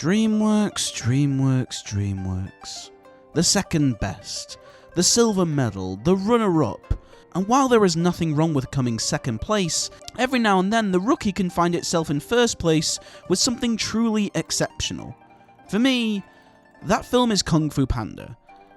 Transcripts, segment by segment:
DreamWorks. The second best, the silver medal, the runner-up. And while there is nothing wrong with coming second place, every now and then the rookie can find itself in first place with something truly exceptional. For me, that film is Kung Fu Panda.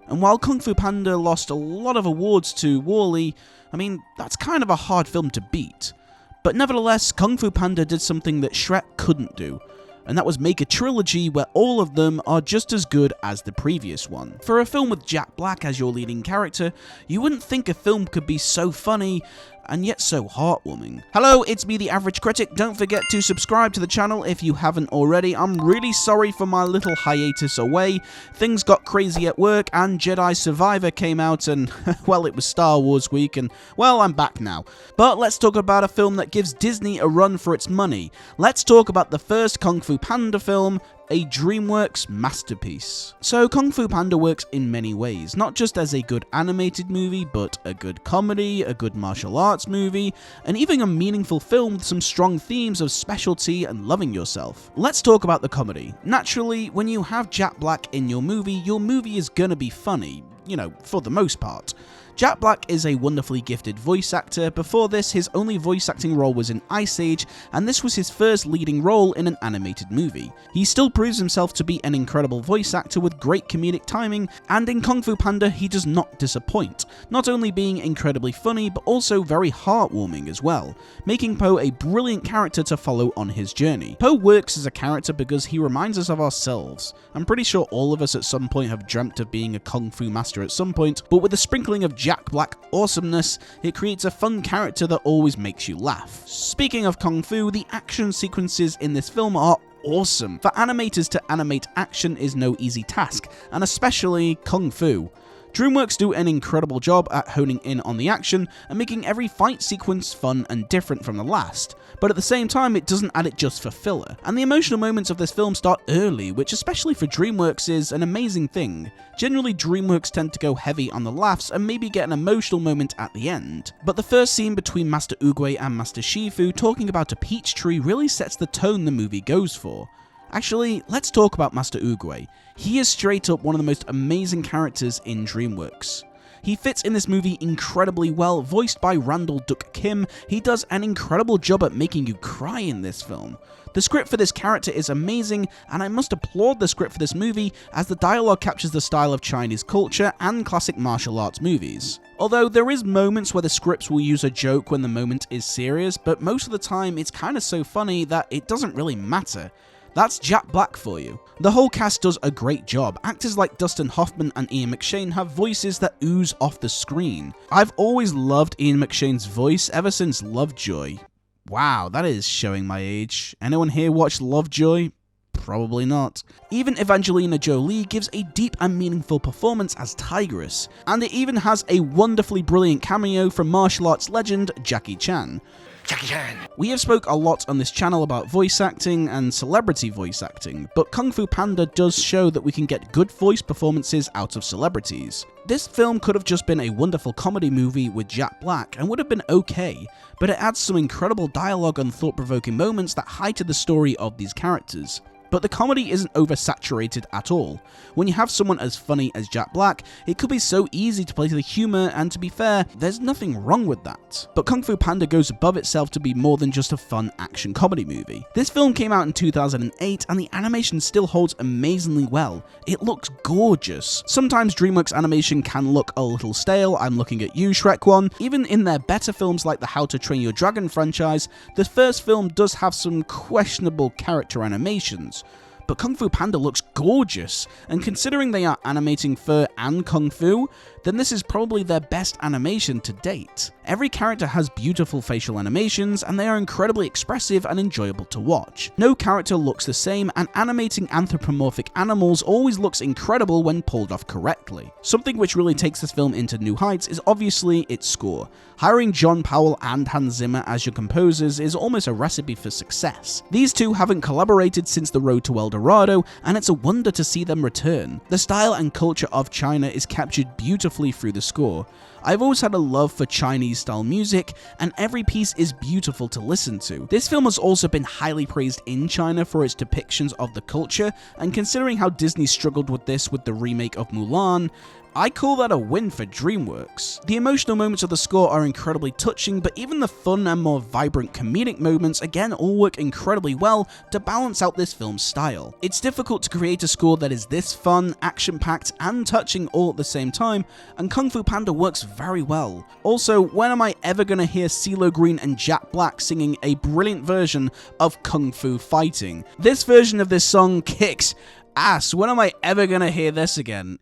And while Kung Fu Panda lost a lot of awards to WALL-E, I mean, that's kind of a hard film to beat. But nevertheless, Kung Fu Panda did something that Shrek couldn't do, and that was make a trilogy where all of them are just as good as the previous one. For a film with Jack Black as your leading character, you wouldn't think a film could be so funny and yet so heartwarming. Hello, it's me, the Average Critic. Don't forget to subscribe to the channel if you haven't already. I'm really sorry for my little hiatus away. Things got crazy at work and Jedi Survivor came out and, well, it was Star Wars week and, well, I'm back now. But let's talk about a film that gives Disney a run for its money. Let's talk about the first Kung Fu Panda film, a DreamWorks masterpiece. So Kung Fu Panda works in many ways, not just as a good animated movie, but a good comedy, a good martial arts movie, and even a meaningful film with some strong themes of specialty and loving yourself. Let's talk about the comedy. Naturally, when you have Jack Black in your movie is gonna be funny, you know, for the most part. Jack Black is a wonderfully gifted voice actor. Before this, his only voice acting role was in Ice Age, and this was his first leading role in an animated movie. He still proves himself to be an incredible voice actor with great comedic timing, and in Kung Fu Panda, he does not disappoint, not only being incredibly funny, but also very heartwarming as well, making Po a brilliant character to follow on his journey. Po works as a character because he reminds us of ourselves. I'm pretty sure all of us at some point have dreamt of being a Kung Fu master at some point, but with a sprinkling of Jack Black awesomeness, it creates a fun character that always makes you laugh. Speaking of Kung Fu, the action sequences in this film are awesome. For animators to animate action is no easy task, and especially Kung Fu. DreamWorks do an incredible job at honing in on the action and making every fight sequence fun and different from the last, but at the same time it doesn't add it just for filler. And the emotional moments of this film start early, which especially for DreamWorks is an amazing thing. Generally DreamWorks tend to go heavy on the laughs and maybe get an emotional moment at the end. But the first scene between Master Oogway and Master Shifu talking about a peach tree really sets the tone the movie goes for. Actually, let's talk about Master Oogway. He is straight up one of the most amazing characters in DreamWorks. He fits in this movie incredibly well, voiced by Randall Duck Kim. He does an incredible job at making you cry in this film. The script for this character is amazing, and I must applaud the script for this movie as the dialogue captures the style of Chinese culture and classic martial arts movies. Although there is moments where the scripts will use a joke when the moment is serious, but most of the time it's kind of so funny that it doesn't really matter. That's Jack Black for you. The whole cast does a great job. Actors like Dustin Hoffman and Ian McShane have voices that ooze off the screen. I've always loved Ian McShane's voice ever since Lovejoy. Wow, that is showing my age. Anyone here watch Lovejoy? Probably not. Even Evangelina Jolie gives a deep and meaningful performance as Tigress, and it even has a wonderfully brilliant cameo from martial arts legend Jackie Chan. We have spoke a lot on this channel about voice acting and celebrity voice acting, but Kung Fu Panda does show that we can get good voice performances out of celebrities. This film could have just been a wonderful comedy movie with Jack Black and would have been okay, but it adds some incredible dialogue and thought-provoking moments that heighten the story of these characters. But the comedy isn't oversaturated at all. When you have someone as funny as Jack Black, it could be so easy to play to the humor, and to be fair, there's nothing wrong with that. But Kung Fu Panda goes above itself to be more than just a fun action comedy movie. This film came out in 2008, and the animation still holds amazingly well. It looks gorgeous. Sometimes DreamWorks animation can look a little stale. I'm looking at you, Shrek 1. Even in their better films like the How to Train Your Dragon franchise, the first film does have some questionable character animations. But Kung Fu Panda looks gorgeous, and considering they are animating fur and Kung Fu, then this is probably their best animation to date. Every character has beautiful facial animations, and they are incredibly expressive and enjoyable to watch. No character looks the same, and animating anthropomorphic animals always looks incredible when pulled off correctly. Something which really takes this film into new heights is obviously its score. Hiring John Powell and Hans Zimmer as your composers is almost a recipe for success. These two haven't collaborated since The Road to El Dorado, and it's a wonder to see them return. The style and culture of China is captured beautifully through the score. I've always had a love for Chinese Japanese style music, and every piece is beautiful to listen to. This film has also been highly praised in China for its depictions of the culture, and considering how Disney struggled with this with the remake of Mulan, I call that a win for DreamWorks. The emotional moments of the score are incredibly touching, but even the fun and more vibrant comedic moments again all work incredibly well to balance out this film's style. It's difficult to create a score that is this fun, action-packed, and touching all at the same time, and Kung Fu Panda works very well. Also, when am I ever gonna hear CeeLo Green and Jack Black singing a brilliant version of Kung Fu Fighting? This version of this song kicks ass. When am I ever gonna hear this again?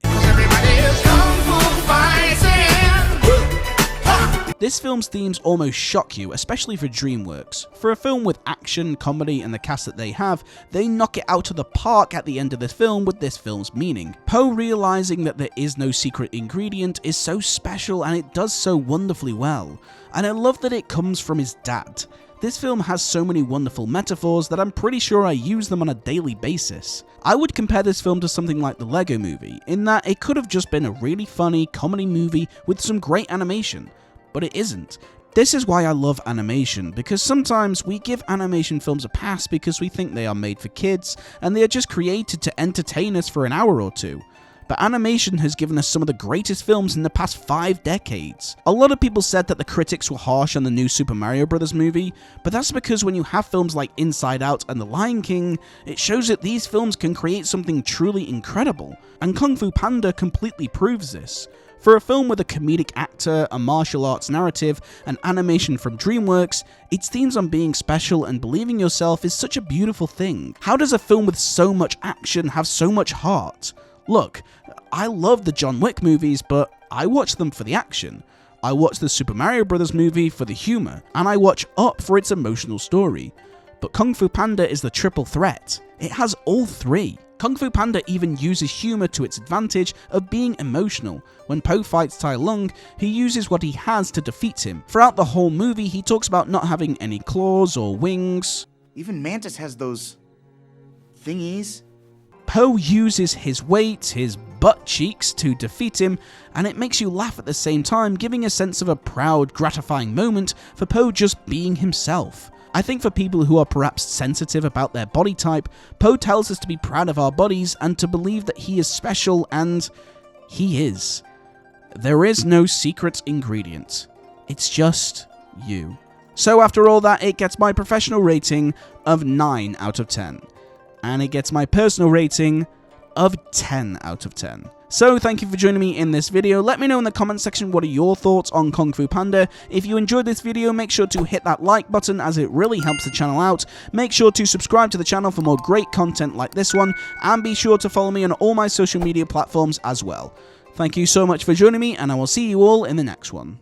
This film's themes almost shock you, especially for DreamWorks. For a film with action, comedy, and the cast that they have, they knock it out of the park at the end of the film with this film's meaning. Po realizing that there is no secret ingredient is so special, and it does so wonderfully well. And I love that it comes from his dad. This film has so many wonderful metaphors that I'm pretty sure I use them on a daily basis. I would compare this film to something like the Lego Movie, in that it could have just been a really funny comedy movie with some great animation, but it isn't. This is why I love animation, because sometimes we give animation films a pass because we think they are made for kids, and they are just created to entertain us for an hour or two. But animation has given us some of the greatest films in the past 5 decades. A lot of people said that the critics were harsh on the new Super Mario Bros. Movie, but that's because when you have films like Inside Out and The Lion King, it shows that these films can create something truly incredible, and Kung Fu Panda completely proves this. For a film with a comedic actor, a martial arts narrative, and animation from DreamWorks, its themes on being special and believing yourself is such a beautiful thing. How does a film with so much action have so much heart? Look, I love the John Wick movies, but I watch them for the action. I watch the Super Mario Bros. Movie for the humor, and I watch Up for its emotional story. But Kung Fu Panda is the triple threat. It has all three. Kung Fu Panda even uses humor to its advantage of being emotional. When Po fights Tai Lung, he uses what he has to defeat him. Throughout the whole movie, he talks about not having any claws or wings. Even Mantis has those thingies. Po uses his weight, his butt cheeks to defeat him, and it makes you laugh at the same time, giving a sense of a proud, gratifying moment for Po just being himself. I think for people who are perhaps sensitive about their body type, Po tells us to be proud of our bodies and to believe that he is special, and he is. There is no secret ingredient. It's just you. So after all that, it gets my professional rating of 9 out of 10. And it gets my personal rating of 10 out of 10. So thank you for joining me in this video. Let me know in the comment section what are your thoughts on Kung Fu Panda. If you enjoyed this video, make sure to hit that like button as it really helps the channel out. Make sure to subscribe to the channel for more great content like this one, and be sure to follow me on all my social media platforms as well. Thank you so much for joining me, and I will see you all in the next one.